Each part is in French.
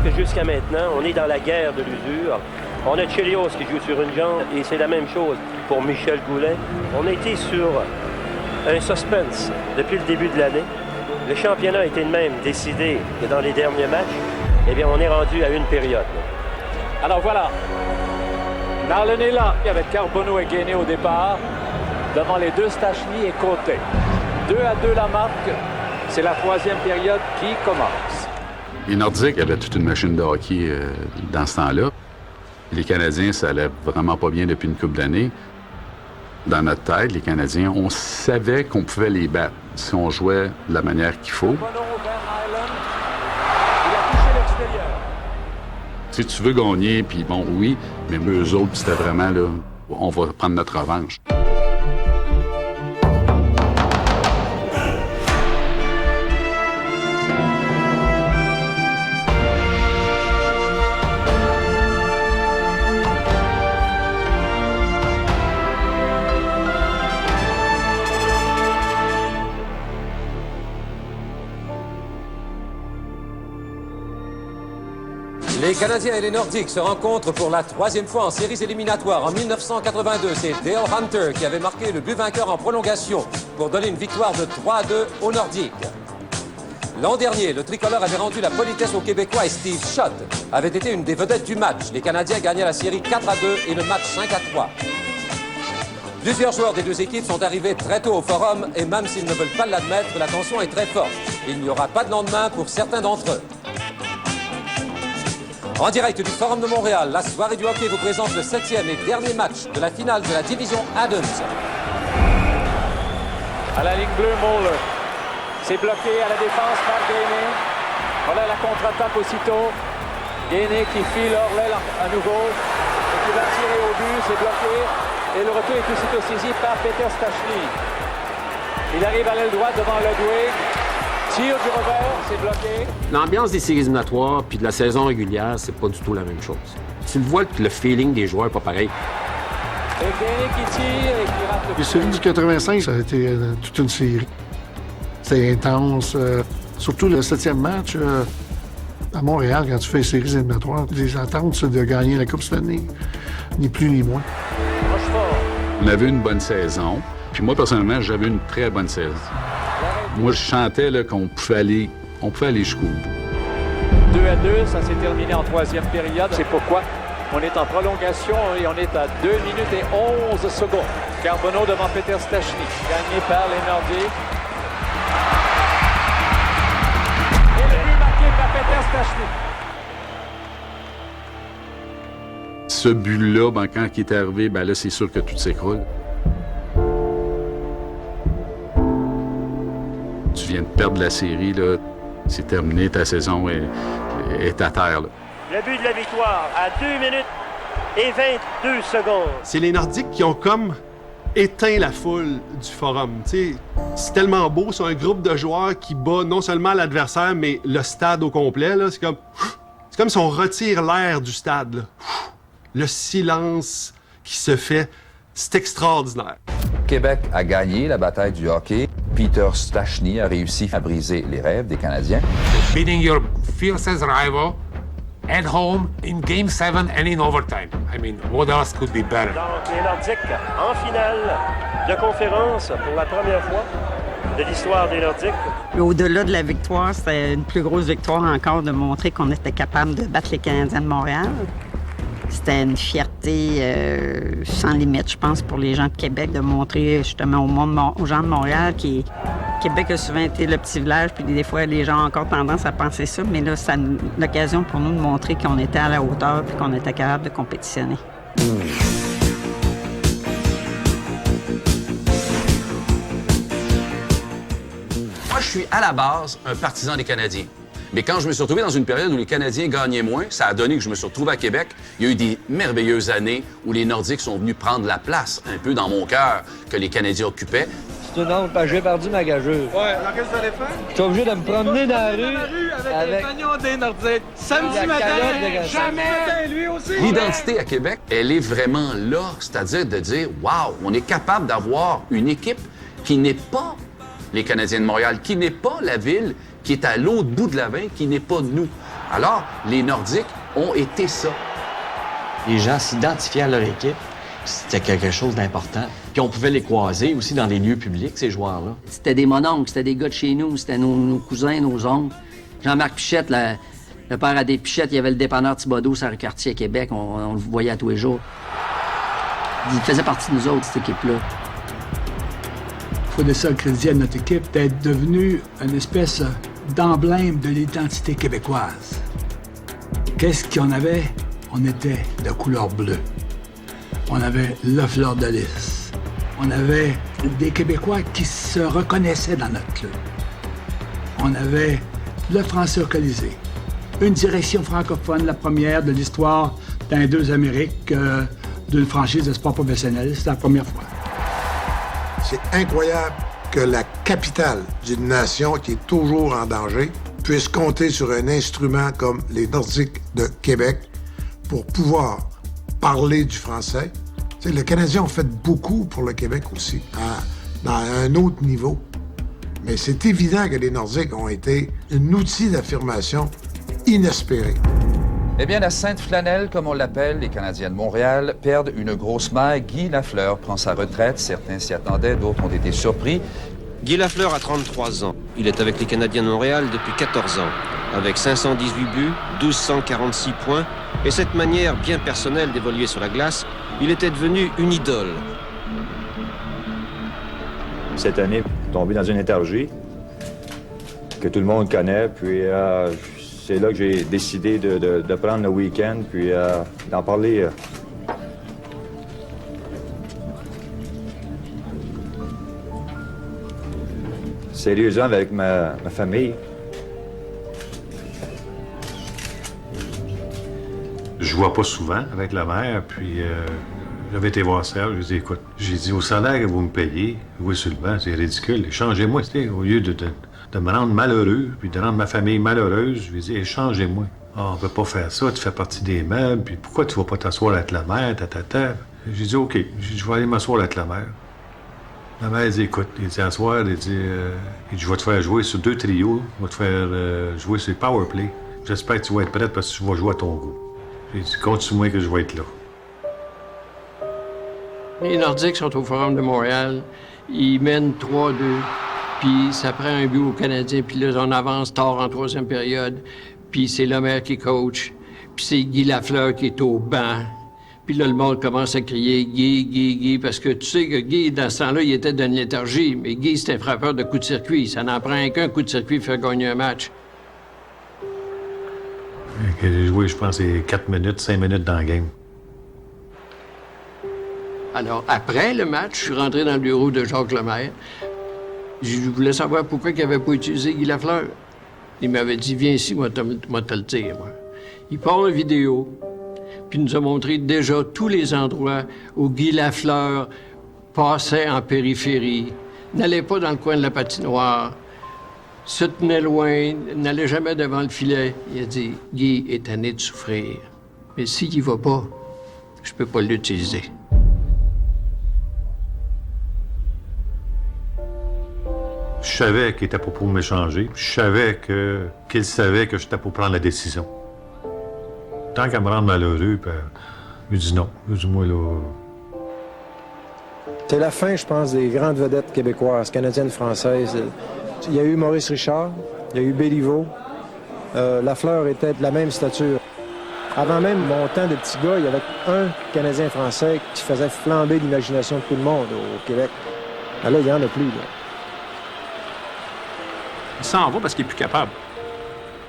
dire que jusqu'à maintenant, on est dans la guerre de l'usure. On a Chelios qui joue sur une jambe et c'est la même chose pour Michel Goulet. On a été sur un suspense depuis le début de l'année. Le championnat a été de même décidé que dans les derniers matchs, eh bien, on est rendu à une période. Alors voilà, Marlon est là avec Carbonneau et Guéné au départ. Devant les deux, Stachny et Côté. 2-2 la marque. C'est la troisième période qui commence. Les Nordiques avaient toute une machine de hockey dans ce temps-là. Les Canadiens, ça allait vraiment pas bien depuis une couple d'années. Dans notre tête, les Canadiens, on savait qu'on pouvait les battre si on jouait de la manière qu'il faut. Si tu veux gagner, puis bon, oui, mais eux autres, c'était vraiment là, on va prendre notre revanche. Les Canadiens et les Nordiques se rencontrent pour la troisième fois en séries éliminatoires. En 1982, c'est Dale Hunter qui avait marqué le but vainqueur en prolongation pour donner une victoire de 3-2 aux Nordiques. L'an dernier, le tricolore avait rendu la politesse aux Québécois et Steve Shutt avait été une des vedettes du match. Les Canadiens gagnaient la série 4-2 et le match 5-3. Plusieurs joueurs des deux équipes sont arrivés très tôt au Forum et même s'ils ne veulent pas l'admettre, la tension est très forte. Il n'y aura pas de lendemain pour certains d'entre eux. En direct du Forum de Montréal, la soirée du hockey vous présente le 7e et dernier match de la finale de la division Adams. À la ligne bleue, Moller. C'est bloqué à la défense par Guéné. Voilà la contre-attaque aussitôt. Guéné qui file Orlel à nouveau. Et qui va tirer au but, c'est bloqué. Et le retour est aussitôt saisi par Peter Stachny. Il arrive à l'aile droite devant Ludwig. Tire du revers, c'est bloqué. L'ambiance des séries éliminatoires puis de la saison régulière, c'est pas du tout la même chose. Tu le vois que le feeling des joueurs n'est pas pareil. Et Guéné qui tire et qui rate le... Les séries du 85, ça a été toute une série. C'était intense. Surtout le 7e match à Montréal, quand tu fais les séries éliminatoires, les attentes, c'est de gagner la Coupe Stanley, ni plus ni moins. On avait une bonne saison. Puis moi, personnellement, j'avais une très bonne saison. Moi, je chantais là, qu'on pouvait aller jusqu'au bout. 2-2, ça s'est terminé en troisième période. C'est pourquoi on est en prolongation et on est à 2 minutes et 11 secondes. Carbonneau devant Peter Stachny, gagné par les Nordiques. Et le but marqué par Peter Stachny. Ce but-là, ben, quand il est arrivé, ben là, c'est sûr que tout s'écroule. Tu viens de perdre la série, là. C'est terminé, ta saison est à terre, là. Le but de la victoire à 2 minutes et 22 secondes. C'est les Nordiques qui ont comme éteint la foule du Forum. T'sais, c'est tellement beau, c'est un groupe de joueurs qui bat non seulement l'adversaire, mais le stade au complet. Là. C'est comme si on retire l'air du stade. Là. Le silence qui se fait, c'est extraordinaire. Québec a gagné la bataille du hockey. Peter Stachny a réussi à briser les rêves des Canadiens. Beating your fiercest rival at home in Game 7 and in overtime. I mean, what else could be better? Donc, les Nordiques en finale de conférence pour la première fois de l'histoire des Nordiques. Au-delà de la victoire, c'était une plus grosse victoire encore de montrer qu'on était capable de battre les Canadiens de Montréal. C'était une fierté sans limite, je pense, pour les gens de Québec, de montrer justement aux gens de Montréal que Québec a souvent été le petit village, puis des fois, les gens ont encore tendance à penser ça, mais là, c'est l'occasion pour nous de montrer qu'on était à la hauteur puis qu'on était capable de compétitionner. Moi, je suis à la base un partisan des Canadiens. Mais quand je me suis retrouvé dans une période où les Canadiens gagnaient moins, ça a donné que je me suis retrouvé à Québec. Il y a eu des merveilleuses années où les Nordiques sont venus prendre la place, un peu dans mon cœur, que les Canadiens occupaient. C'est une honte, parce que j'ai perdu ma gageure. Ouais, alors qu'est-ce que vous allez faire? Je suis obligé de me promener dans la rue avec les magnons des Nordiques. Samedi matin, jamais! Lui aussi! L'identité à Québec, elle est vraiment là, c'est-à-dire de dire, wow, on est capable d'avoir une équipe qui n'est pas les Canadiens de Montréal, qui n'est pas la ville qui est à l'autre bout de la baie, qui n'est pas nous. Alors, les Nordiques ont été ça. Les gens s'identifiaient à leur équipe. C'était quelque chose d'important. Puis on pouvait les croiser aussi dans les lieux publics, ces joueurs-là. C'était des mononcles, c'était des gars de chez nous, c'était nos cousins, nos oncles. Jean-Marc Pichette, le père à des Pichettes, il y avait le dépanneur Thibodeau sur le quartier à Québec, on le voyait à tous les jours. Il faisait partie de nous autres, cette équipe-là. Il faut donner ça le crédit à notre équipe d'être devenue une espèce d'emblème de l'identité québécoise. Qu'est-ce qu'on avait? On était de couleur bleue. On avait le fleur de lys. On avait des Québécois qui se reconnaissaient dans notre club. On avait le français au Colisée. Une direction francophone, la première de l'histoire dans les deux Amériques d'une franchise de sport professionnel. C'est la première fois. C'est incroyable que la capitale d'une nation qui est toujours en danger puisse compter sur un instrument comme les Nordiques de Québec pour pouvoir parler du français. T'sais, les Canadiens ont fait beaucoup pour le Québec aussi, dans un autre niveau. Mais c'est évident que les Nordiques ont été un outil d'affirmation inespéré. Eh bien, la Sainte Flanelle, comme on l'appelle, les Canadiens de Montréal, perdent une grosse mère. Guy Lafleur prend sa retraite. Certains s'y attendaient, d'autres ont été surpris. Guy Lafleur a 33 ans. Il est avec les Canadiens de Montréal depuis 14 ans. Avec 518 buts, 1246 points et cette manière bien personnelle d'évoluer sur la glace, il était devenu une idole. Cette année, tombé dans une léthargie que tout le monde connaît, puis c'est là que j'ai décidé de prendre le week-end, puis d'en parler. Sérieusement avec ma famille. Je vois pas souvent avec la mère, puis j'avais été voir Serge, je lui ai dit, écoute, j'ai dit, au salaire que vous me payez, oui, sur le banc, c'est ridicule, échangez-moi, au lieu de me rendre malheureux, puis de rendre ma famille malheureuse, je lui ai dit, échangez-moi. Ah, on peut pas faire ça, tu fais partie des meubles, puis pourquoi tu vas pas t'asseoir avec la mère, J'ai dit, OK, je vais aller m'asseoir avec la mère. La mère, elle dit, écoute, il dit, à soir, elle dit, je vais te faire jouer sur 2 trios, je vais te faire jouer sur Power Play. J'espère que tu vas être prête parce que tu vas jouer à ton goût. J'ai dit, continue-moi que je vais être là. Les Nordiques sont au Forum de Montréal. Ils mènent 3-2. Puis ça prend un but aux Canadiens. Puis là, on avance tard en 3e période. Puis c'est Lemaire qui coach. Puis c'est Guy Lafleur qui est au banc. Puis là, le monde commence à crier « Guy, Guy, Guy », parce que tu sais que Guy, dans ce temps-là, il était d'une léthargie. Mais Guy, c'est un frappeur de coup de circuit. Ça n'en prend qu'un coup de circuit pour faire gagner un match. J'ai joué, je pense, 4 minutes, 5 minutes dans le game. Alors, après le match, je suis rentré dans le bureau de Jacques Lemaire. Je voulais savoir pourquoi il n'avait pas utilisé Guy Lafleur. Il m'avait dit « Viens ici, moi, te le dire. » Il part la vidéo, puis il nous a montré déjà tous les endroits où Guy Lafleur passait en périphérie, n'allait pas dans le coin de la patinoire, se tenait loin, n'allait jamais devant le filet. Il a dit « Guy est tanné de souffrir. Mais s'il y va pas, je peux pas l'utiliser. » Je savais qu'il était pas pour m'échanger. Je savais qu'il savait que j'étais pour prendre la décision. Tant qu'à me rendre malheureux, puis, il dit non. Il dit, moi, là... C'est la fin, je pense, des grandes vedettes québécoises, canadiennes, françaises. Il y a eu Maurice Richard, il y a eu Béliveau. Lafleur était de la même stature. Avant même mon temps de petit gars, il y avait un Canadien français qui faisait flamber l'imagination de tout le monde au Québec. Là, il n'y en a plus, là. Il s'en va parce qu'il est plus capable.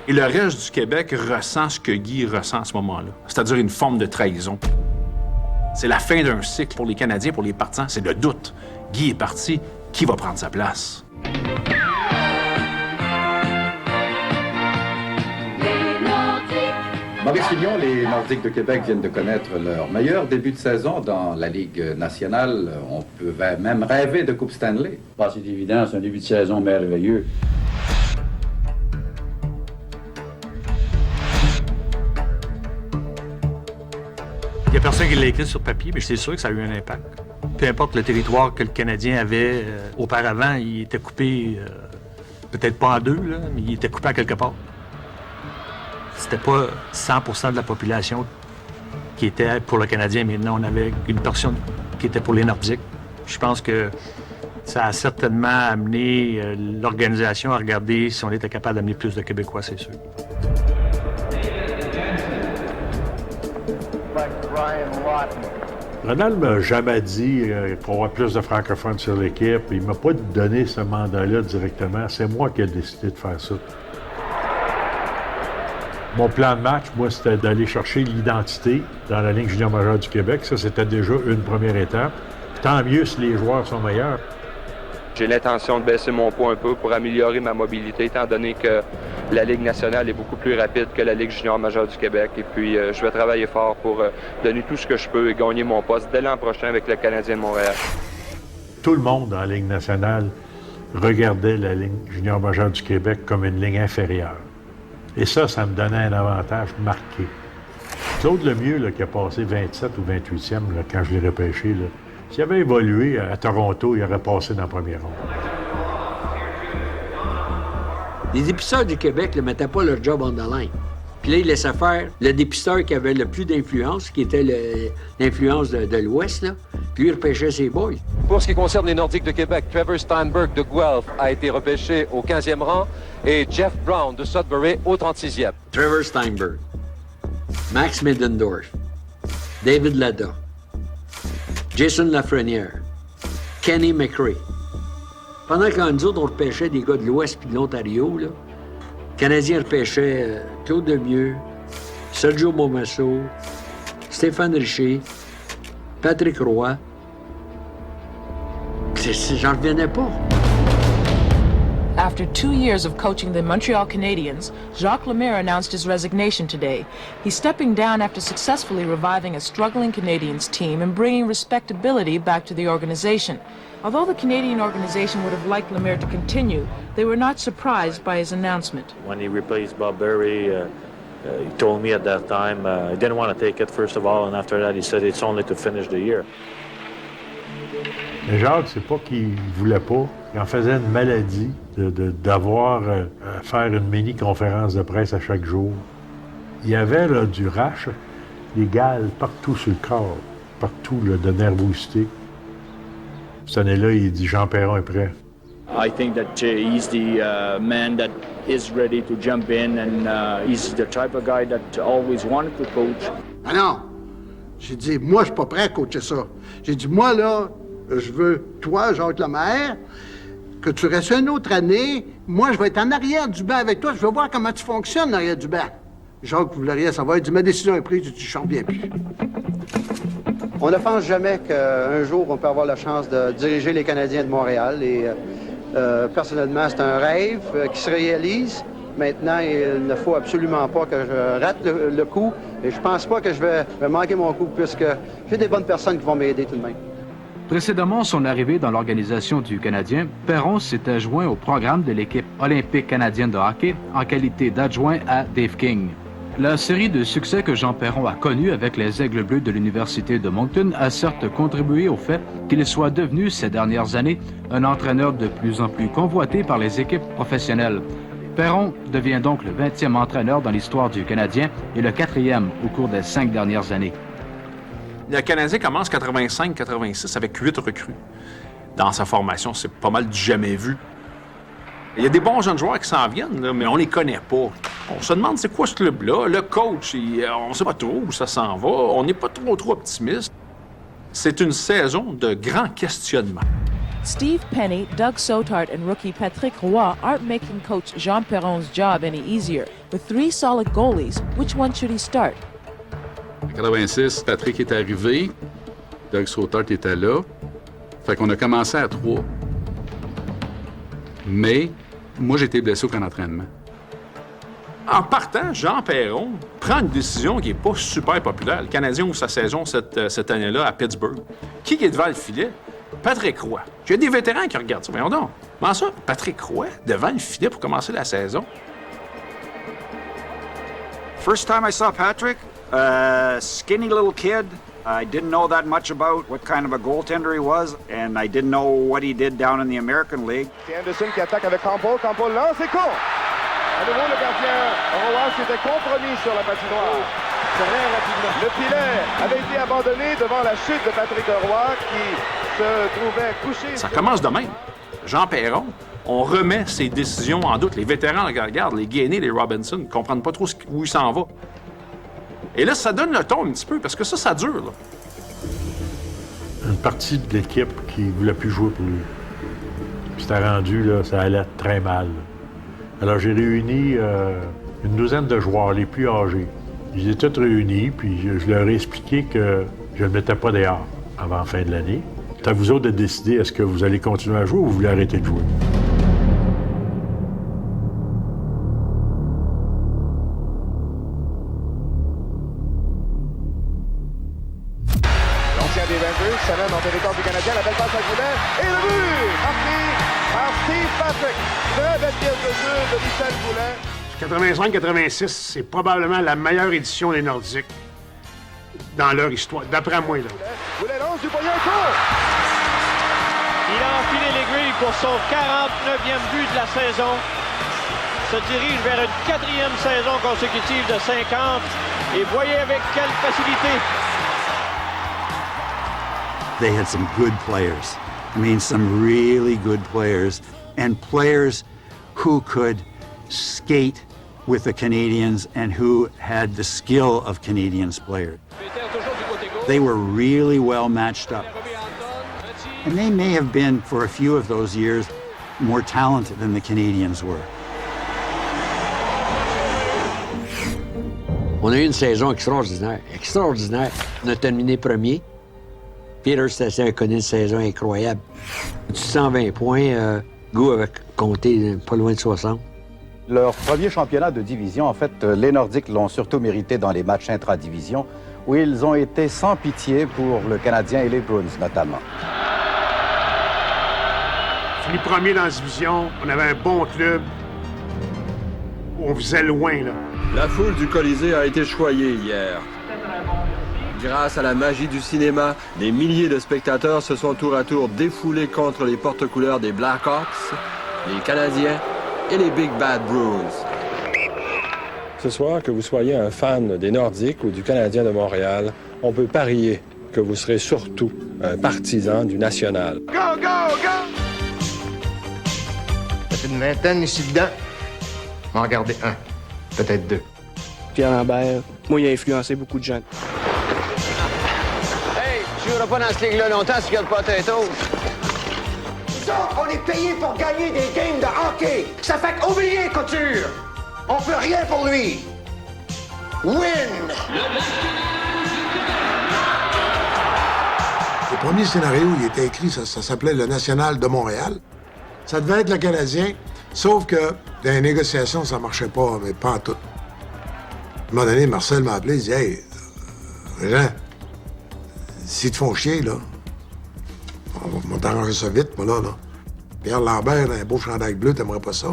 Et le reste du Québec ressent ce que Guy ressent à ce moment-là, c'est-à-dire une forme de trahison. C'est la fin d'un cycle pour les Canadiens, pour les partisans, c'est le doute. Guy est parti, qui va prendre sa place? Maurice Fillon, les Nordiques de Québec viennent de connaître leur meilleur début de saison dans la Ligue nationale. On peut même rêver de Coupe Stanley. C'est évident, c'est un début de saison merveilleux. Il n'y a personne qui l'a écrit sur papier, mais c'est sûr que ça a eu un impact. Peu importe le territoire que le Canadien avait auparavant, il était coupé peut-être pas en deux, là, mais il était coupé à quelque part. C'était pas 100% de la population qui était pour le Canadien. Maintenant, on avait une portion qui était pour les Nordiques. Je pense que ça a certainement amené l'organisation à regarder si on était capable d'amener plus de Québécois, c'est sûr. Ronald m'a jamais dit pour avoir plus de francophones sur l'équipe. Il m'a pas donné ce mandat-là directement. C'est moi qui ai décidé de faire ça. Mon plan de match, moi, c'était d'aller chercher l'identité dans la Ligue junior majeure du Québec. Ça, c'était déjà une première étape. Tant mieux si les joueurs sont meilleurs. J'ai l'intention de baisser mon poids un peu pour améliorer ma mobilité, étant donné que la Ligue nationale est beaucoup plus rapide que la Ligue junior majeure du Québec. Et puis, je vais travailler fort pour donner tout ce que je peux et gagner mon poste dès l'an prochain avec le Canadien de Montréal. Tout le monde dans la Ligue nationale regardait la Ligue junior majeure du Québec comme une ligne inférieure. Et ça me donnait un avantage marqué. Claude Lemieux, là, qui a passé 27 ou 28e là, quand je l'ai repêché, là, s'il avait évolué à Toronto, il aurait passé dans la première ronde. Les dépisteurs du Québec ne mettaient pas leur job on the line. Puis là, ils laissaient faire le dépisteur qui avait le plus d'influence, qui était l'influence de l'Ouest, là. Puis il repêchait ses boys. Pour ce qui concerne les Nordiques de Québec, Trevor Steinberg de Guelph a été repêché au 15e rang et Jeff Brown de Sudbury au 36e. Trevor Steinberg, Max Middendorf, David Lada, Jason Lafrenière, Kenny McRae. Pendant que nous autres, on repêchait des gars de l'Ouest puis de l'Ontario, là, les Canadiens repêchaient Claude Lemieux, Sergio Momasso, Stéphane Richer, Patrick Roy. J'en revenais pas. After 2 years of coaching the Montreal Canadiens, Jacques Lemaire announced his resignation today. He's stepping down after successfully reviving a struggling Canadiens team and bringing respectability back to the organization. Although the Canadian organization would have liked Lemaire to continue, they were not surprised by his announcement. When he replaced Bob Berry, he told me at that time he didn't want to take it, first of all, and after that he said it's only to finish the year. Mais Jacques, c'est pas qu'il voulait pas. Il en faisait une maladie d'avoir à faire une mini-conférence de presse à chaque jour. Il y avait là, du rash, des gales partout sur le corps, partout là, de nervosité. Cette année-là, il dit Jean Perron est prêt. I think that he's the man that is ready to jump in, and he's the type of guy that always wanted to coach. Ah non! J'ai dit, moi, je suis pas prêt à coacher ça. J'ai dit, moi, là, je veux, toi, Jacques Lemaire, que tu restes une autre année. Moi, je vais être en arrière du banc avec toi. Je veux voir comment tu fonctionnes en arrière du banc. Jacques voulait rien savoir. Il dit, ma décision est prise. Je dis, je n'en reviens plus. On ne pense jamais qu'un jour, on peut avoir la chance de diriger les Canadiens de Montréal. Et personnellement, c'est un rêve qui se réalise. Maintenant, il ne faut absolument pas que je rate le coup. Et je pense pas que je vais manquer mon coup, puisque j'ai des bonnes personnes qui vont m'aider tout de même. Précédemment son arrivée dans l'organisation du Canadien, Perron s'était joint au programme de l'équipe olympique canadienne de hockey en qualité d'adjoint à Dave King. La série de succès que Jean Perron a connue avec les Aigles Bleus de l'Université de Moncton a certes contribué au fait qu'il soit devenu ces dernières années un entraîneur de plus en plus convoité par les équipes professionnelles. Perron devient donc le 20e entraîneur dans l'histoire du Canadien et le 4e au cours des 5 dernières années. Le Canadien commence 85-86 avec 8 recrues. Dans sa formation, c'est pas mal du jamais vu. Il y a des bons jeunes joueurs qui s'en viennent, là, mais on les connaît pas. On se demande c'est quoi ce club-là. Le coach, on sait pas trop où ça s'en va. On n'est pas trop optimiste. C'est une saison de grands questionnements. Steve Penny, Doug Sotart, and rookie Patrick Roy aren't making coach Jean Perron's job any easier. With 3 solid goalies, which one should he start? En 86, Patrick est arrivé, Doug Sotart était là. Fait qu'on a commencé à 3. Mais moi, j'ai été blessé au camp d'entraînement. En partant, Jean Perron prend une décision qui n'est pas super populaire. Le Canadien ouvre sa saison cette année-là à Pittsburgh. Qui est devant le filet? Patrick Roy. J'ai des vétérans qui regardent ça. Voyons donc. Comment ça, Patrick Roy devant le filet pour commencer la saison? First time I saw Patrick, skinny little kid, I didn't know that much about what kind of a goaltender he was, and I didn't know what he did down in the American League. C'est Anderson qui attaque avec Campbell. Campbell lance et court. À nouveau, le gardien Roy s'était compromis sur la patinoire. Très rapidement. Le filet avait été abandonné devant la chute de Patrick Roy qui se trouvait couché. Ça commence de même. Jean Perron, on remet ses décisions en doute. Les vétérans regardent, les Gainey, les Robinson, ne comprennent pas trop où il s'en va. Et là, ça donne le ton un petit peu, parce que ça dure, là. Une partie de l'équipe qui ne voulait plus jouer pour lui. Puis c'était rendu, là, ça allait très mal. Alors j'ai réuni une douzaine de joueurs les plus âgés. Ils étaient tous réunis, puis je leur ai expliqué que je ne le mettais pas dehors avant la fin de l'année. C'est à vous autres de décider, est-ce que vous allez continuer à jouer ou vous voulez arrêter de jouer? L'ancien des Rangers, ça mène en territoire du Canadien, la belle passe à Goulet, et le but! Marqué par Steve Patrick. Très belle pièce de jeu de Michel Goulet. 85-86, c'est probablement la meilleure édition des Nordiques dans leur histoire, d'après moi. Là. Goulet lance du poignet court! Il a enfilé l'aiguille pour son 49e but de la saison. Se dirige vers une 4e saison consécutive de 50. Et voyez avec quelle facilité. They had some good players. I mean, some really good players. And players who could skate with the Canadians and who had the skill of Canadians players. They were really well matched up. And they may have been, for a few of those years, more talented than the Canadians were. On a eu une saison extraordinaire, extraordinaire. On a terminé premier. Peter Stastny a connu une saison incroyable. 120 points, Gou avait compté pas loin de 60. Leur premier championnat de division, en fait, les Nordiques l'ont surtout mérité dans les matchs intra-division, où ils ont été sans pitié pour le Canadien et les Bruins, notamment. Fini premier dans la division, on avait un bon club, on faisait loin, là. La foule du Colisée a été choyée hier. Grâce à la magie du cinéma, des milliers de spectateurs se sont tour à tour défoulés contre les porte-couleurs des Blackhawks, les Canadiens et les Big Bad Bruins. Ce soir, que vous soyez un fan des Nordiques ou du Canadien de Montréal, on peut parier que vous serez surtout un partisan du National. Go, go, go! Ça fait une vingtaine ici dedans. On va en garder un, peut-être deux. Pierre Lambert, moi, il a influencé beaucoup de gens. Hey, tu joueras pas dans ce ligue-là longtemps si tu gardes pas tête haute. On est payé pour gagner des games de hockey. Ça fait qu'oublier Couture. On peut rien pour lui. Win! Le premier scénario, il était écrit, ça s'appelait le National de Montréal. Ça devait être le Canadien, sauf que dans les négociations, ça marchait pas, mais pas en tout. À un moment donné, Marcel m'a appelé, il dit « Hey, Jean, s'ils te font chier, là, on va t'arranger ça vite, moi, là. Pierre Lambert, dans un beau chandail bleu, t'aimerais pas ça? »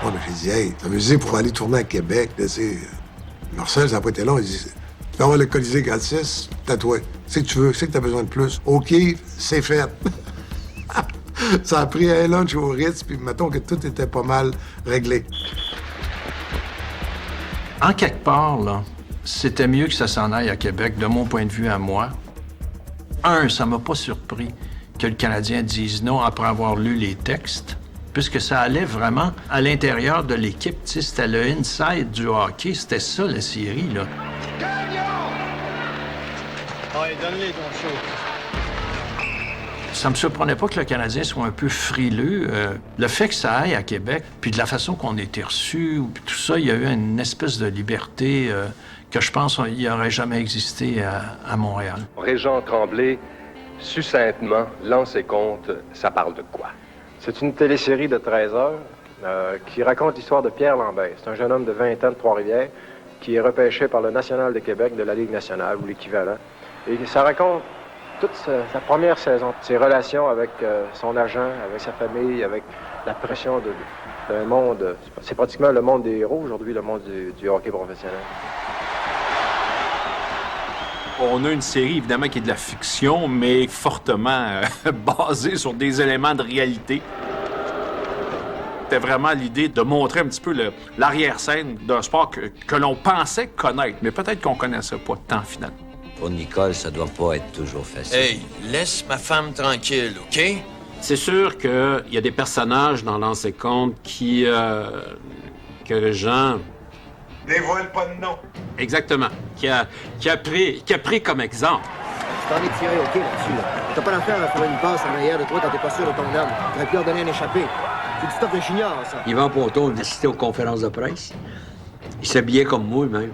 Bon, j'ai dit « Hey, ça veut dire pour aller tourner à Québec, là, Marcel, ça n'a pas été long, il dit « Tu vas avoir le Colisée 4-6, tatoué. C'est que tu veux, c'est que t'as besoin de plus. OK, c'est fait. » Ça a pris un lunch au Ritz, puis mettons que tout était pas mal réglé. En quelque part, là, c'était mieux que ça s'en aille à Québec, de mon point de vue à moi. Ça m'a pas surpris que le Canadien dise non après avoir lu les textes, puisque ça allait vraiment à l'intérieur de l'équipe. Tu sais, c'était le inside du hockey, c'était ça, la série, là. Allez, donne-les ton show. Ça me surprenait pas que le Canadien soit un peu frileux. Le fait que ça aille à Québec, puis de la façon qu'on était reçus, tout ça, il y a eu une espèce de liberté que je pense qu'il n'y aurait jamais existé à Montréal. Régent Tremblay, succinctement, lance et compte, ça parle de quoi? C'est une télésérie de 13 heures qui raconte l'histoire de Pierre Lambert. C'est un jeune homme de 20 ans de Trois-Rivières qui est repêché par le National de Québec de la Ligue nationale ou l'équivalent. Et ça raconte toute sa première saison, ses relations avec son agent, avec sa famille, avec la pression d'un monde. C'est pratiquement le monde des héros aujourd'hui, le monde du hockey professionnel. On a une série, évidemment, qui est de la fiction, mais fortement basée sur des éléments de réalité. C'était vraiment l'idée de montrer un petit peu l'arrière-scène d'un sport que l'on pensait connaître, mais peut-être qu'on connaissait pas tant, finalement. Pour Nicole, ça doit pas être toujours facile. Hey, laisse ma femme tranquille, OK? C'est sûr qu'il y a des personnages dans l'ancien conte que Jean... Dévoile pas de nom. Exactement. Qui a pris comme exemple. Tu t'en es tiré, OK, là-dessus, là. T'as pas l'affaire à faire une passe en arrière de toi quand t'es pas sûr de ton homme. T'aurais pu leur donner un échappé. C'est du stuff de junior, ça. Yvan Ponton assistait aux conférences de presse. Il s'habillait comme moi, même.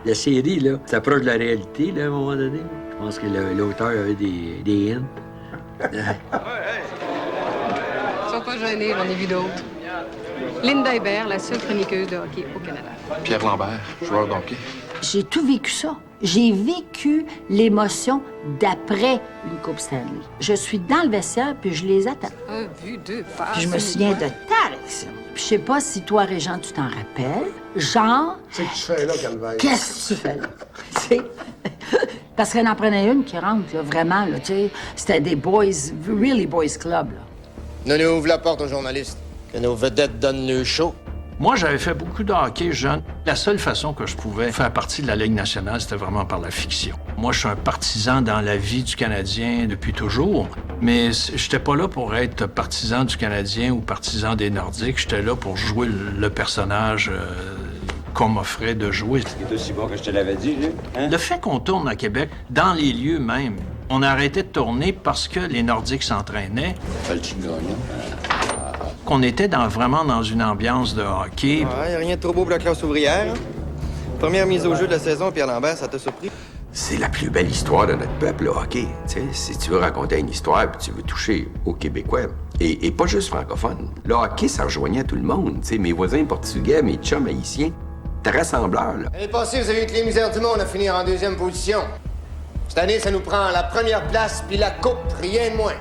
La série, là, ça approche de la réalité, là, à un moment donné. Je pense que l'auteur avait des hints. Sois pas gênés, j'en ai vu d'autres. Linda Hébert, la seule chroniqueuse de hockey au Canada. Pierre Lambert, joueur de hockey. J'ai tout vécu ça. J'ai vécu l'émotion d'après une Coupe Stanley. Je suis dans le vestiaire, puis je les attends. Vu deux passes. Puis je me souviens de ta réaction. Puis je sais pas si toi, Régent, tu t'en rappelles. Genre... C'est que tu fais là, Calvaire. Qu'est-ce que tu fais là? Tu sais? Parce qu'elle en prenait une qui rentre, là, vraiment, là, tu sais. C'était des boys, really boys club, là. Donnez ouvre la porte aux journalistes. Que nos vedettes donnent le show. Moi, j'avais fait beaucoup de hockey jeune. La seule façon que je pouvais faire partie de la Ligue nationale, c'était vraiment par la fiction. Moi, je suis un partisan dans la vie du Canadien depuis toujours, mais j'étais pas là pour être partisan du Canadien ou partisan des Nordiques. J'étais là pour jouer le personnage qu'on m'offrait de jouer. C'est aussi bon que je te l'avais dit, lui. Hein? Le fait qu'on tourne à Québec, dans les lieux même, on a arrêté de tourner parce que les Nordiques s'entraînaient. Qu'on était vraiment dans une ambiance de hockey. Ouais, rien de trop beau pour la classe ouvrière. Première mise au jeu de la saison, Pierre Lambert, ça t'a surpris? C'est la plus belle histoire de notre peuple, le hockey. T'sais, si tu veux raconter une histoire puis tu veux toucher aux Québécois, et pas juste francophones, le hockey, ça rejoignait tout le monde. T'sais, mes voisins portugais, mes chums haïtiens, t'es rassembleur, là. L'année passée, vous avez eu que les misères du monde à finir en deuxième position. Cette année, ça nous prend la première place puis la coupe, rien de moins.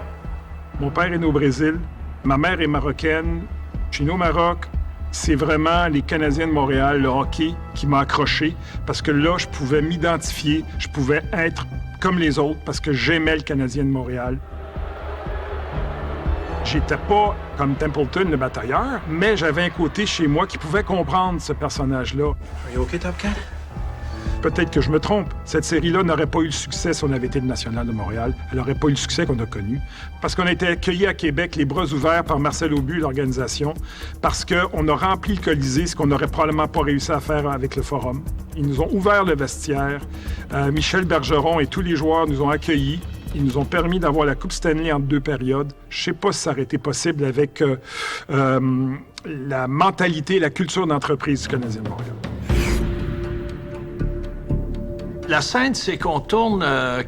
Mon père est né au Brésil. Ma mère est marocaine. Je suis né au Maroc. C'est vraiment les Canadiens de Montréal, le hockey, qui m'a accroché parce que là, je pouvais m'identifier, je pouvais être comme les autres parce que j'aimais le Canadien de Montréal. J'étais pas comme Templeton, le batailleur, mais j'avais un côté chez moi qui pouvait comprendre ce personnage-là. Are you okay, Top Cat? Peut-être que je me trompe. Cette série-là n'aurait pas eu le succès si on avait été le National de Montréal. Elle n'aurait pas eu le succès qu'on a connu. Parce qu'on a été accueillis à Québec, les bras ouverts par Marcel Aubu, l'organisation, parce qu'on a rempli le Colisée, ce qu'on n'aurait probablement pas réussi à faire avec le Forum. Ils nous ont ouvert le vestiaire. Michel Bergeron et tous les joueurs nous ont accueillis. Ils nous ont permis d'avoir la Coupe Stanley en 2 périodes. Je ne sais pas si ça aurait été possible avec la mentalité et la culture d'entreprise du Canadien de Montréal. La scène, c'est qu'on tourne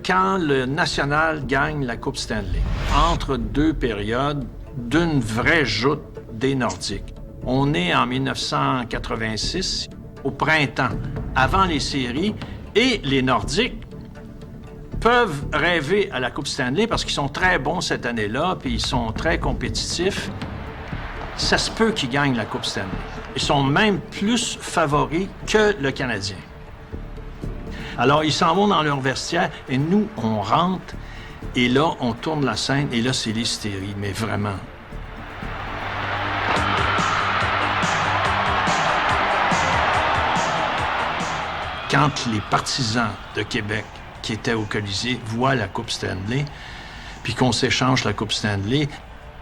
quand le National gagne la Coupe Stanley. Entre 2 périodes d'une vraie joute des Nordiques. On est en 1986, au printemps, avant les séries, et les Nordiques peuvent rêver à la Coupe Stanley parce qu'ils sont très bons cette année-là, puis ils sont très compétitifs. Ça se peut qu'ils gagnent la Coupe Stanley. Ils sont même plus favoris que le Canadien. Alors, ils s'en vont dans leur vestiaire et nous, on rentre et là, on tourne la scène et là, c'est l'hystérie, mais vraiment. Quand les partisans de Québec qui étaient au Colisée voient la Coupe Stanley, puis qu'on s'échange la Coupe Stanley, tu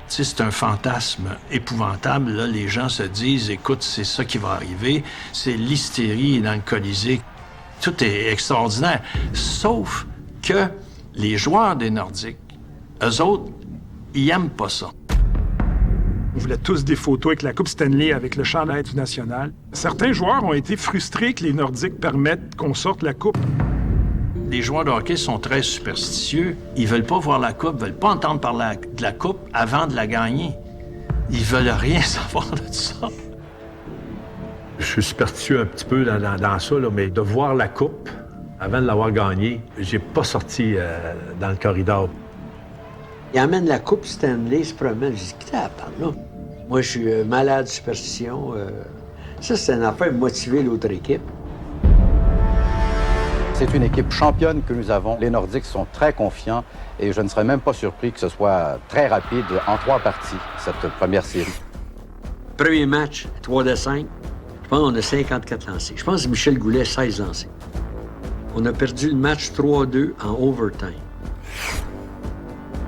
sais, c'est un fantasme épouvantable. Là, les gens se disent, écoute, c'est ça qui va arriver. C'est l'hystérie dans le Colisée. Tout est extraordinaire, sauf que les joueurs des Nordiques, eux autres, ils aiment pas ça. On voulait tous des photos avec la Coupe Stanley, avec le chandail du National. Certains joueurs ont été frustrés que les Nordiques permettent qu'on sorte la Coupe. Les joueurs de hockey sont très superstitieux. Ils veulent pas voir la Coupe, veulent pas entendre parler de la Coupe avant de la gagner. Ils veulent rien savoir de ça. Je suis superstitieux un petit peu dans ça, là, mais de voir la coupe avant de l'avoir gagnée, j'ai pas sorti dans le corridor. Il amène la Coupe Stanley, il se promène. Je dis, qu'est-ce que t'as par là? Moi, je suis malade de superstition. Ça, c'est une affaire de motiver l'autre équipe. C'est une équipe championne que nous avons. Les Nordiques sont très confiants et je ne serais même pas surpris que ce soit très rapide en 3 parties, cette première série. Premier match, 3 de 5. Je pense qu'on a 54 lancés. Je pense que Michel Goulet, 16 lancés. On a perdu le match 3-2 en overtime.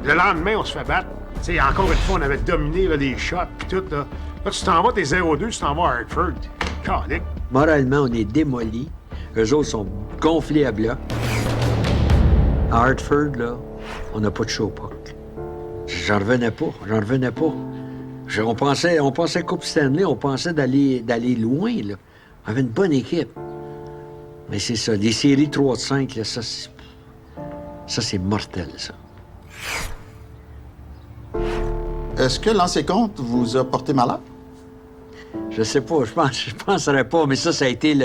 Le lendemain, on se fait battre. T'sais, encore une fois, on avait dominé là, les shots puis tout. Là, tu t'en vas, t'es 0-2, tu t'en vas à Hartford. Calique. Moralement, on est démolis. Eux autres sont gonflés à bloc. À Hartford, là, on n'a pas de show puck. J'en revenais pas. On pensait Coupe Stanley, on pensait d'aller loin, là. On avait une bonne équipe. Mais c'est ça, des séries 3-5, là, ça, c'est mortel, ça. Est-ce que lancer compte vous a porté malheur? Je sais pas, je penserais pas, mais ça a été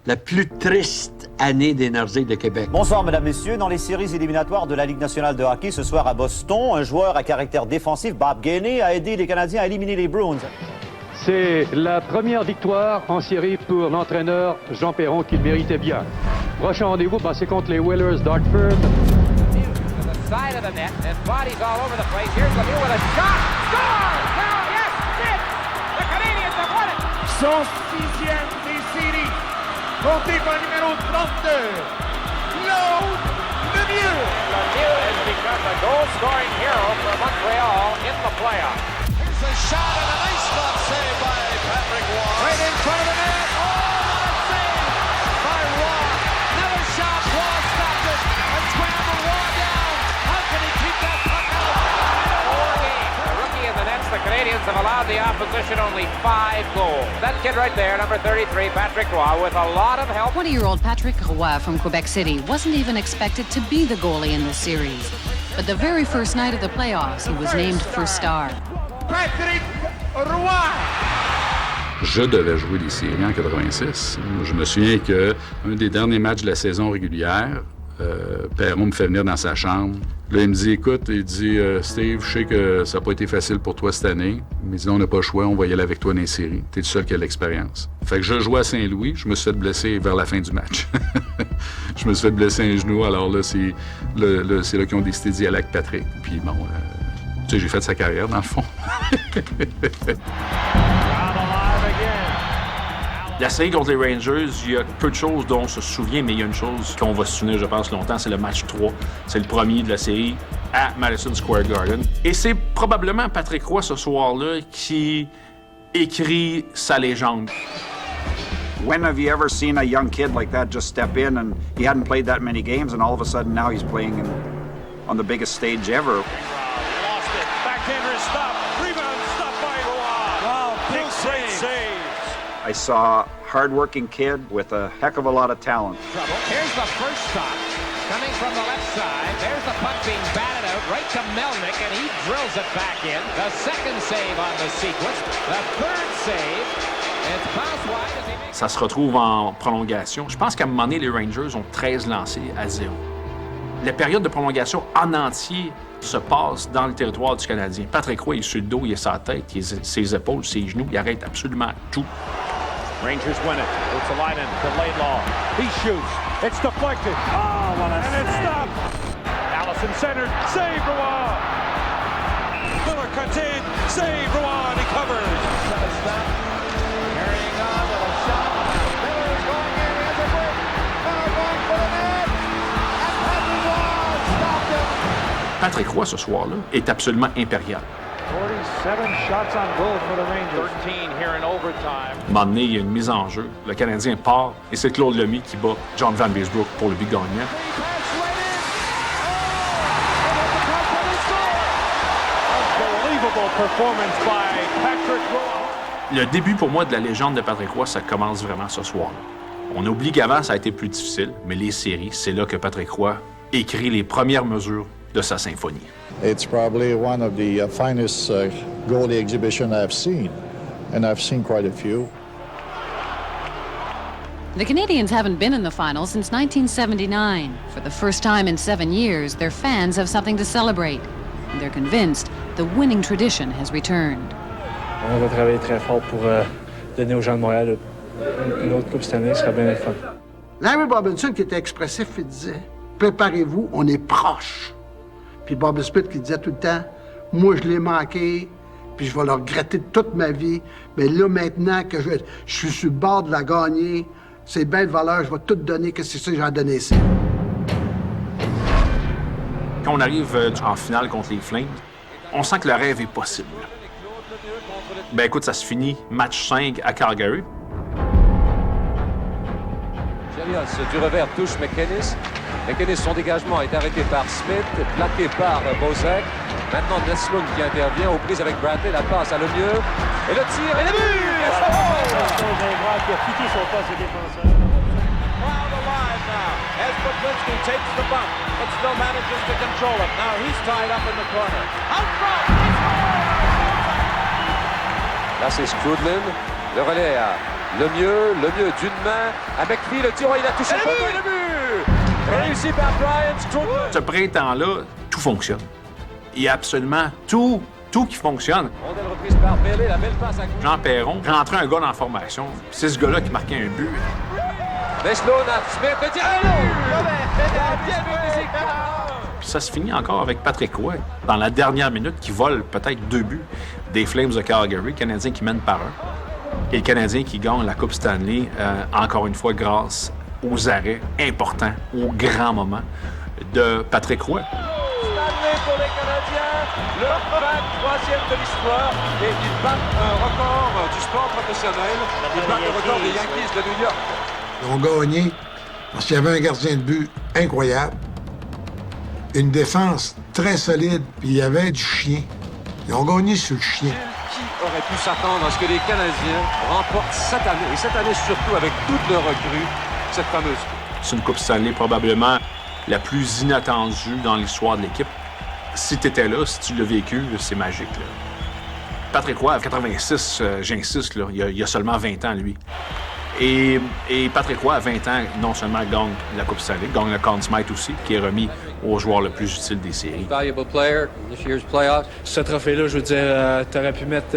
la plus triste année des Nordiques de Québec. Bonsoir, mesdames, messieurs. Dans les séries éliminatoires de la Ligue nationale de hockey, ce soir à Boston, un joueur à caractère défensif, Bob Gainey, a aidé les Canadiens à éliminer les Bruins. C'est la première victoire en série pour l'entraîneur Jean Perron qu'il méritait bien. Prochain rendez-vous, c'est contre les Whalers d'Hartford. Side of the net, and bodies all over the place. Here's Lemieux with a shot. Score! Now, yes, did! The Canadiens have won it! Son 6e des séries, compté par le numéro 32, Claude Lemieux. Lemieux has become the goal-scoring hero for Montreal in the playoffs. Here's a shot and a nice glove save by Patrick Roy. Right in front of the net. Oh, what a save by Roy. Another shot, Roy stopped it and scrambled Roy down. How can he keep that puck out? 4 games. The rookie in the nets, the Canadians have allowed the opposition only 5 goals. That kid right there, number 33, Patrick Roy, with a lot of help. 20-year-old Patrick Roy from Quebec City wasn't even expected to be the goalie in this series. But the very first night of the playoffs, he was named first star. Patrick Roy. Je devais jouer les séries en 86. Je me souviens qu'un des derniers matchs de la saison régulière, Perron me fait venir dans sa chambre. Là, il me dit, écoute, il dit, Steve, je sais que ça n'a pas été facile pour toi cette année, mais il dit, on n'a pas le choix, on va y aller avec toi dans les séries. T'es le seul qui a l'expérience. Fait que je jouais à Saint-Louis, je me suis fait blesser vers la fin du match. Je me suis fait blesser un genou, alors là, c'est là qu'ils ont décidé d'y aller avec Patrick. Puis bon, tu sais, j'ai fait sa carrière, dans le fond. La série contre les Rangers, il y a peu de choses dont on se souvient, mais il y a une chose qu'on va se souvenir, je pense, longtemps, c'est le match 3. C'est le premier de la série à Madison Square Garden. Et c'est probablement Patrick Roy, ce soir-là, qui écrit sa légende. When have you ever seen a young kid like that just step in and he hadn't played that many games and all of a sudden now he's playing on the biggest stage ever? Lost it. Backhander is stopped. Rebound stopped by Roy. Wow, big save. I saw a hard-working kid with a heck of a lot of talent. Here's the first stop coming from the left side. There's the puck being batted out right to Melnick, and he drills it back in. The second save on the sequence. The third save. It's pass wide as he makes... Ça se retrouve en prolongation. Je pense qu'à un moment donné, les Rangers ont 13 lancés à 0. La période de prolongation en entier se passe dans le territoire du Canadien. Patrick Roy est sur le dos, il a sa tête, il a ses épaules, ses genoux, il arrête absolument tout. Rangers win it. It's a line in to Laidlaw. He shoots. It's deflected. Oh, what a and save. It's stopped. Allison centered. Save Roy. Miller cuts in. Save Roy. He covers. Stop. Carrying on with a shot. Miller is going in. He has a break. Now going for the net. And Patrick Roy stopped him. Patrick Roy, ce soir-là, est absolument impérial. 47 shots on goal for the Rangers. 13 here in overtime. À un moment donné, il y a une mise en jeu. Le Canadien part et c'est Claude Lemieux qui bat John Van Beesbrook pour le but gagnant. Unbelievable performance by Patrick Roy. Le début pour moi de la légende de Patrick Roy, ça commence vraiment ce soir-là. On oublie qu'avant, ça a été plus difficile, mais les séries, c'est là que Patrick Roy écrit les premières mesures de sa symphonie. It's probably one of the finest goalie exhibitions I've seen, and I've seen quite a few. The Canadians haven't been in the finals since 1979. For the first time in 7 years, their fans have something to celebrate. And they're convinced the winning tradition has returned. On va travailler très fort pour donner aux gens de Montréal une autre Coupe Stanley, ce serait bien le fun. Larry Robinson, qui était expressif, il disait « Préparez-vous, on est proche ». Puis Bobby Smith qui disait tout le temps « Moi, je l'ai manqué, puis je vais le regretter toute ma vie. Mais là, maintenant que je suis sur le bord de la gagner, c'est belle valeur, je vais tout donner, que c'est ça que j'ai donné ici. » Quand on arrive en finale contre les Flames, on sent que le rêve est possible. Ben écoute, ça se finit match 5 à Calgary. Chelios du revers touche McInnes. McInnes, son dégagement est arrêté par Smith, plaqué par Bozek. Maintenant Nesloun qui intervient aux prises avec Bradley, la passe à Lemieux. Et le tir et le but! Qui a quitté son poste de défenseur. Wild alive now as Poplinski takes the bump, but still manages to control it. Now he's tied up in the corner. Out front! Là, c'est Skrudlin. Le relais à Lemieux d'une main. À McPhee, le tir, il a touché le but! Réussi par Brian Skrudlin. Ce printemps-là, tout fonctionne. Il y a absolument tout qui fonctionne. Rondelle reprise par Bellé, la belle passe à gauche. Jean Perron rentrait un gars dans la formation. C'est ce gars-là qui marquait un but. Meslon à Smith, le tir Puis ça se finit encore avec Patrick Roy, dans la dernière minute, qui vole peut-être 2 buts des Flames de Calgary, le Canadien qui mène par 1. Et le Canadien qui gagne la Coupe Stanley, encore une fois, grâce aux arrêts importants, aux grands moments de Patrick Roy. Stanley pour les Canadiens, leur 23e de l'histoire. Et ils battent un record du sport professionnel. Ils battent le record des Yankees de New York. Ils ont gagné parce qu'il y avait un gardien de but incroyable, une défense très solide, puis il y avait du chien. Ils ont gagné sur le chien. Qui aurait pu s'attendre à ce que les Canadiens remportent cette année, et cette année surtout avec toutes leurs recrues, cette fameuse coupe? C'est une Coupe Stanley probablement la plus inattendue dans l'histoire de l'équipe. Si tu étais là, si tu l'as vécu, c'est magique. Là. Patrick Roy, à 86, j'insiste, là, il y a seulement 20 ans, lui. Et Patrick Roy, à 20 ans, non seulement gagne la Coupe Stanley, gagne le Conn Smythe aussi, qui est remis au joueur le plus utile des séries. Valuable player this year's playoffs. Ce trophée-là, je veux dire, t'aurais pu mettre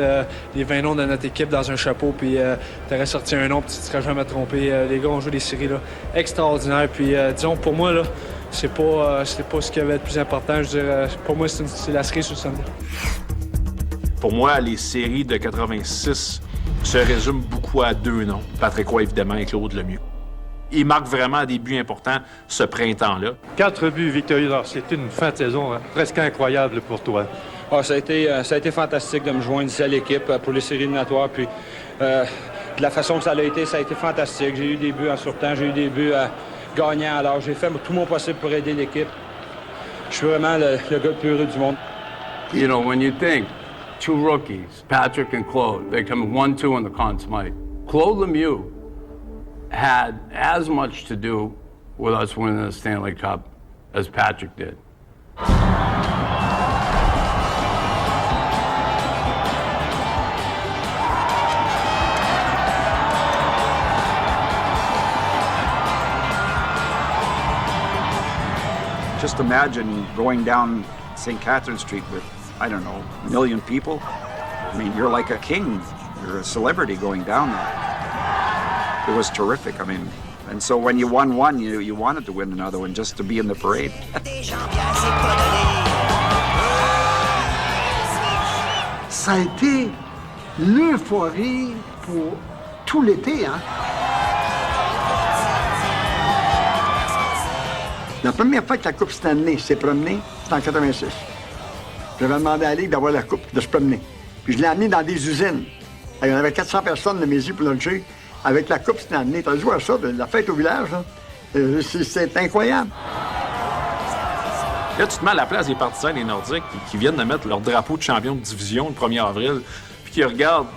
les 20 noms de notre équipe dans un chapeau, puis t'aurais sorti un nom, puis tu ne serais jamais trompé. Les gars ont joué des séries là, extraordinaires. Puis disons, pour moi, là, c'était pas ce qui avait le plus important. Je veux dire, pour moi, c'est la série sur le Sunday. Pour moi, les séries de 86 se résument beaucoup à 2 noms. Patrick Roy, évidemment, et Claude Lemieux. Il marque vraiment des buts importants ce printemps-là. 4 buts victorieux. C'était une fin de saison presque incroyable pour toi. Oh, ça a été fantastique de me joindre ici à l'équipe pour les séries éliminatoires. Puis, de la façon que ça a été fantastique. J'ai eu des buts en surtemps, j'ai eu des buts gagnants. Alors, j'ai fait tout mon possible pour aider l'équipe. Je suis vraiment le gars le plus heureux du monde. You know, when you think 2 rookies, Patrick and Claude, they come 1-2 in the Conn Smythe. Claude Lemieux had as much to do with us winning the Stanley Cup as Patrick did. Just imagine going down St. Catherine Street with, I don't know, 1 million people. I mean, you're like a king. You're a celebrity going down there. It was terrific. I mean, and so when you won one, you wanted to win another one just to be in the parade. Ça a été l'euphorie pour tout l'été, hein? La première fois que la Coupe Stanley s'est promenée, c'était en 86. J'avais demandé à la Ligue d'avoir la Coupe, de se promener. Puis je l'ai amenée dans des usines. Il y en avait 400 personnes de mes yeux pour luncher avec la Coupe Stanley. T'as dû voir ça, la fête au village, là. C'est incroyable. Là, tu te mets à la place des partisans des Nordiques qui viennent de mettre leur drapeau de champion de division le 1er avril, puis qui regardent.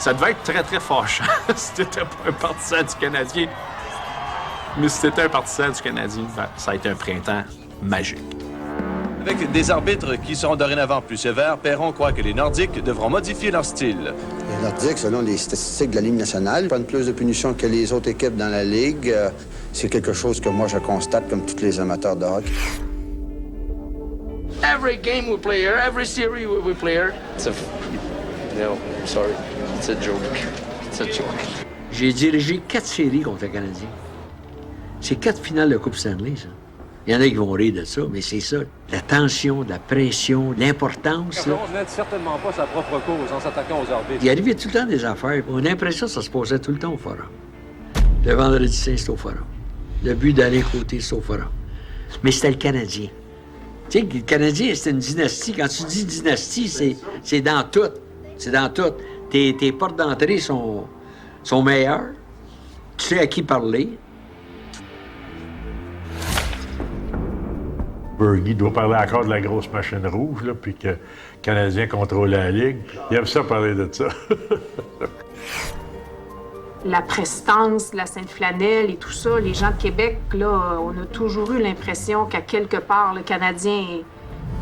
Ça devait être très, très fâchant si t'étais pas un partisan du Canadien. Mais si t'étais un partisan du Canadien, ça a été un printemps magique. Avec des arbitres qui seront dorénavant plus sévères, Perron croit que les Nordiques devront modifier leur style. Les Nordiques, selon les statistiques de la Ligue nationale, prennent plus de punitions que les autres équipes dans la Ligue. C'est quelque chose que moi, je constate comme tous les amateurs de hockey. Every game we play here, every series we play here. No, I'm sorry. It's a joke. J'ai dirigé 4 séries contre le Canadien. C'est 4 finales de Coupe Stanley, ça. Il y en a qui vont rire de ça, mais c'est ça. La tension, la pression, l'importance. On n'aide certainement pas sa propre cause en s'attaquant aux arbitres. Il arrivait tout le temps des affaires. On a l'impression que ça se passait tout le temps au Forum. Le Vendredi Saint, c'est au Forum. Le but d'aller côté, c'est au Forum. Mais c'était le Canadien. Tu sais, le Canadien, c'est une dynastie. Quand tu dis dynastie, c'est dans tout. C'est dans tout. Tes portes d'entrée sont meilleures. Tu sais à qui parler. Bergie doit parler encore de la grosse machine rouge, là, puis que le Canadien contrôle la Ligue. Il aime ça parler de ça. La prestance, la Sainte-Flanelle et tout ça, les gens de Québec, là, on a toujours eu l'impression qu'à quelque part, le Canadien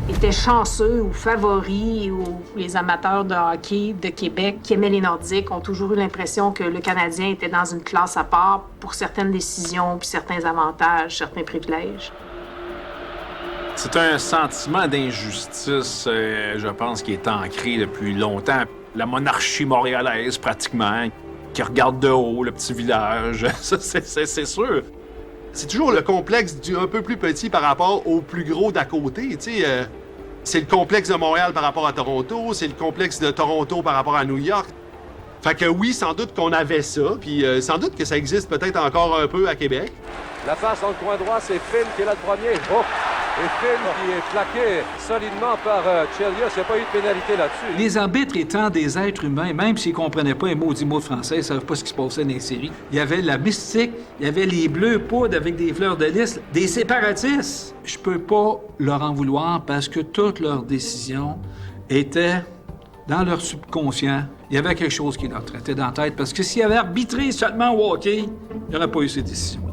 était chanceux ou favori, ou les amateurs de hockey de Québec qui aimaient les Nordiques ont toujours eu l'impression que le Canadien était dans une classe à part pour certaines décisions, puis certains avantages, certains privilèges. C'est un sentiment d'injustice, je pense, qui est ancré depuis longtemps. La monarchie montréalaise, pratiquement, qui regarde de haut le petit village, ça, c'est sûr. C'est toujours le complexe du un peu plus petit par rapport au plus gros d'à côté, tu sais. C'est le complexe de Montréal par rapport à Toronto, c'est le complexe de Toronto par rapport à New York. Fait que oui, sans doute qu'on avait ça, puis sans doute que ça existe peut-être encore un peu à Québec. La passe dans le coin droit, c'est Finn qui est là le premier. Oh! Et Finn qui est plaqué solidement par Chelios. Il n'y a pas eu de pénalité là-dessus. Les arbitres étant des êtres humains, même s'ils ne comprenaient pas un maudit mot de français, ils ne savaient pas ce qui se passait dans les séries. Il y avait la mystique, il y avait les bleus poudres avec des fleurs de lys, des séparatistes. Je peux pas leur en vouloir parce que toutes leurs décisions étaient dans leur subconscient. Il y avait quelque chose qui leur traitait dans la tête parce que s'ils avaient arbitré seulement au hockey, il n'y aurait pas eu ces décisions-là.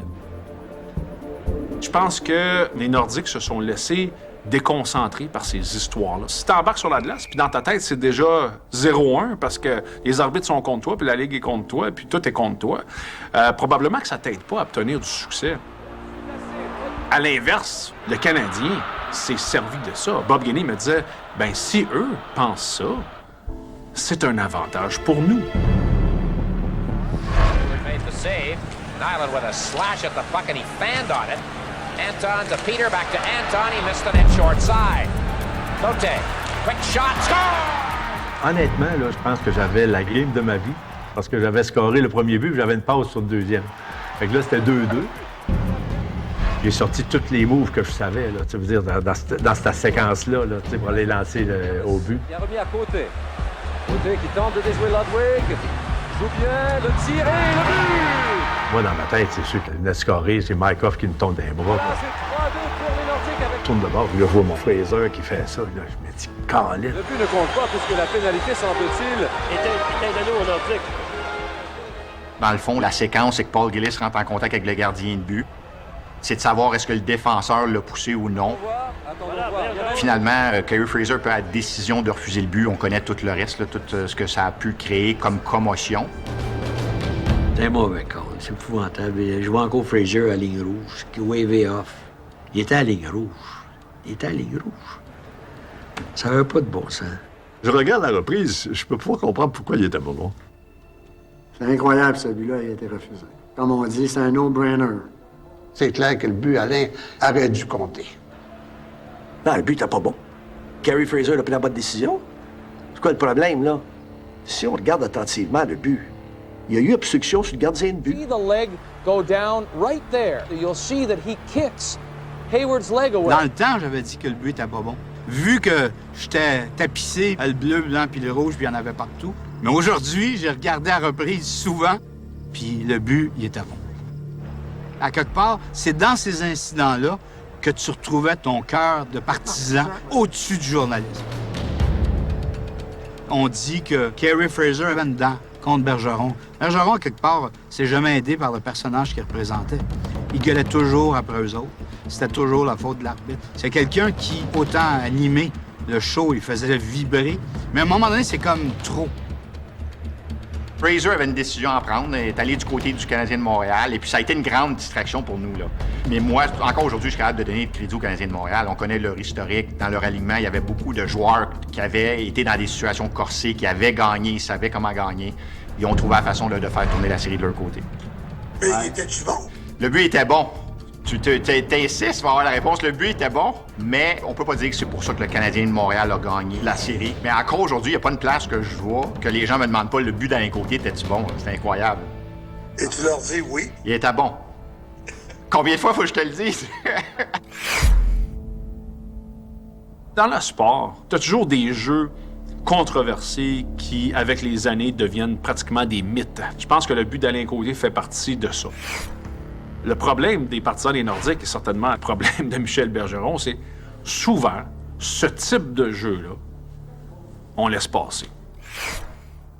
Je pense que les Nordiques se sont laissés déconcentrer par ces histoires-là. Si tu embarques sur la glace, puis dans ta tête, c'est déjà 0-1 parce que les arbitres sont contre toi, puis la Ligue est contre toi, puis tout est contre toi, probablement que ça t'aide pas à obtenir du succès. À l'inverse, le Canadien s'est servi de ça. Bob Gainey me disait, ben si eux pensent ça, c'est un avantage pour nous. Nyland with a slash at the puck and he fanned on it. Anton to Peter, back to Anton. He missed the net short side. Cote, quick shot, score! Honnêtement, là, je pense que j'avais la game de ma vie parce que j'avais scoré le premier but et j'avais une passe sur le deuxième. Fait que là, c'était 2-2. J'ai sorti tous les moves que je savais, là, tu veux dire, dans cette séquence-là, là, pour aller lancer au but. Il a remis à Côté. Côté qui tente de déjouer Ludwig. Joue bien, le tir et le but! Moi, dans ma tête, c'est sûr qu'il venait de scorer, c'est Markov qui me tombe dans les bras. Ah, c'est 3-2 pour les Nordiques avec... Je tourne de bord, puis là, je vois mon Fraser qui fait ça. Là, je me dis, câlisse. Le but ne compte pas puisque la pénalité, semble-t-il, était donnée aux Nordiques. Dans le fond, la séquence, c'est que Paul Gillis rentre en contact avec le gardien de but. C'est de savoir est-ce que le défenseur l'a poussé ou non. Finalement, Carey Fraser peut avoir la décision de refuser le but. On connaît tout le reste, là, tout ce que ça a pu créer comme commotion. C'est un mauvais call, c'est épouvantable. Je vois encore Fraser à ligne rouge, qui wavait off. Il était à ligne rouge. Ça n'avait pas de bon sens. Je regarde la reprise, je peux pas comprendre pourquoi il était pas bon. C'est incroyable, celui-là, il a été refusé. Comme on dit, c'est un no-brainer. C'est clair que le but, Alain, aurait dû compter. Non, le but n'était pas bon. Carey Fraser a pris la bonne décision. C'est quoi le problème, là? Si on regarde attentivement le but, il y a eu obstruction sur le gardien de but. See the leg go down right there. You'll see that he kicks Hayward's leg away. Dans le temps, j'avais dit que le but était pas bon. Vu que j'étais tapissé, le bleu, le blanc puis le rouge, puis il y en avait partout. Mais aujourd'hui, j'ai regardé à reprise souvent, puis le but, il était bon. À quelque part, c'est dans ces incidents-là que tu retrouvais ton cœur de partisan au-dessus du journalisme. On dit que Carey Fraser avait une dent contre Bergeron. Bergeron, quelque part, s'est jamais aidé par le personnage qu'il représentait. Il gueulait toujours après eux autres. C'était toujours la faute de l'arbitre. C'est quelqu'un qui, autant animé le show, il faisait vibrer, mais à un moment donné, c'est comme trop. Fraser avait une décision à prendre, il est allé du côté du Canadien de Montréal, et puis ça a été une grande distraction pour nous, là. Mais moi, encore aujourd'hui, je suis capable de donner de crédit au Canadien de Montréal. On connaît leur historique. Dans leur alignement, il y avait beaucoup de joueurs qui avaient été dans des situations corsées, qui avaient gagné, ils savaient comment gagner. Ils ont trouvé la façon de faire tourner la série de leur côté. Mais était-tu bon? Le but était bon. Tu t'insistes, tu vas avoir la réponse. Le but était bon, mais on peut pas dire que c'est pour ça que le Canadien de Montréal a gagné la série. Mais encore aujourd'hui, il n'y a pas une place que je vois que les gens me demandent pas le but d'un côté était-tu bon. C'est incroyable. Et tu leur dis oui? Il était bon. Combien de fois faut que je te le dise? Dans le sport, tu as toujours des jeux controversés qui, avec les années, deviennent pratiquement des mythes. Je pense que le but d'Alain Côté fait partie de ça. Le problème des partisans des Nordiques, et certainement le problème de Michel Bergeron, c'est souvent, ce type de jeu-là, on laisse passer.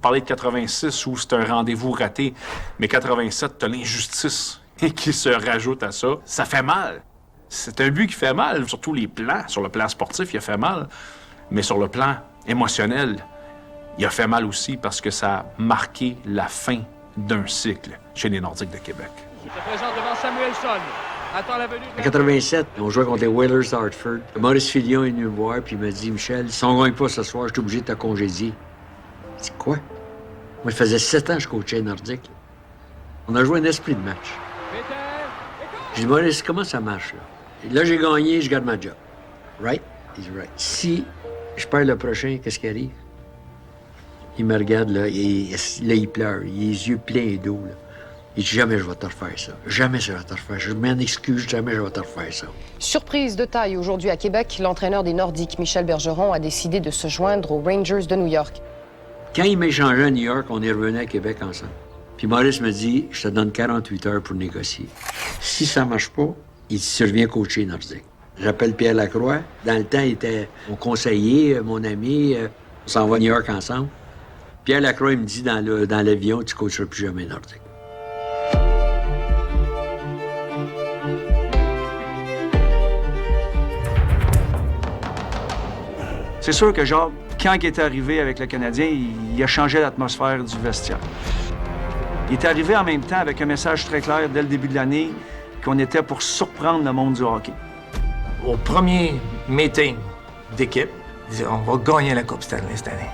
Parler de 86 où c'est un rendez-vous raté, mais 87, t'as l'injustice qui se rajoute à ça. Ça fait mal. C'est un but qui fait mal, surtout les plans. Sur le plan sportif, il a fait mal. Mais sur le plan émotionnel, il a fait mal aussi parce que ça a marqué la fin d'un cycle chez les Nordiques de Québec. Il se présente devant Samuelsson. Attends la venue de... En 87, on jouait contre les Whalers d'Hartford. Maurice Filion est venu me voir puis il m'a dit « Michel, si on ne gagne pas ce soir, je suis obligé de te congédier. » Je dis « Quoi? » Moi, ça faisait 7 ans que je coachais les Nordiques. On a joué un esprit de match. J'ai dit « Maurice, comment ça marche, là? » Là, j'ai gagné, je garde ma job. Right? Il dit « Right. » Si je perds le prochain, qu'est-ce qui arrive? Il me regarde, là, il pleure. Il a les yeux pleins d'eau, là. Il dit « Jamais je vais te refaire ça. Jamais je vais te refaire. Je m'en excuse, jamais je vais te refaire ça. » Surprise de taille aujourd'hui à Québec, l'entraîneur des Nordiques, Michel Bergeron, a décidé de se joindre aux Rangers de New York. Quand il m'a échangé à New York, on est revenu à Québec ensemble. Puis Maurice me dit « Je te donne 48 heures pour négocier. Si ça marche pas, il dit, tu reviens coacher Nordique. » J'appelle Pierre Lacroix. Dans le temps, il était mon conseiller, mon ami. On s'en va à New York ensemble. Pierre Lacroix, il me dit dans l'avion, tu ne coacheras plus jamais Nordique. C'est sûr que, genre, quand il est arrivé avec le Canadien, il a changé l'atmosphère du vestiaire. Il est arrivé en même temps avec un message très clair dès le début de l'année qu'on était pour surprendre le monde du hockey. Au premier meeting d'équipe, il disait « On va gagner la Coupe Stanley cette année. »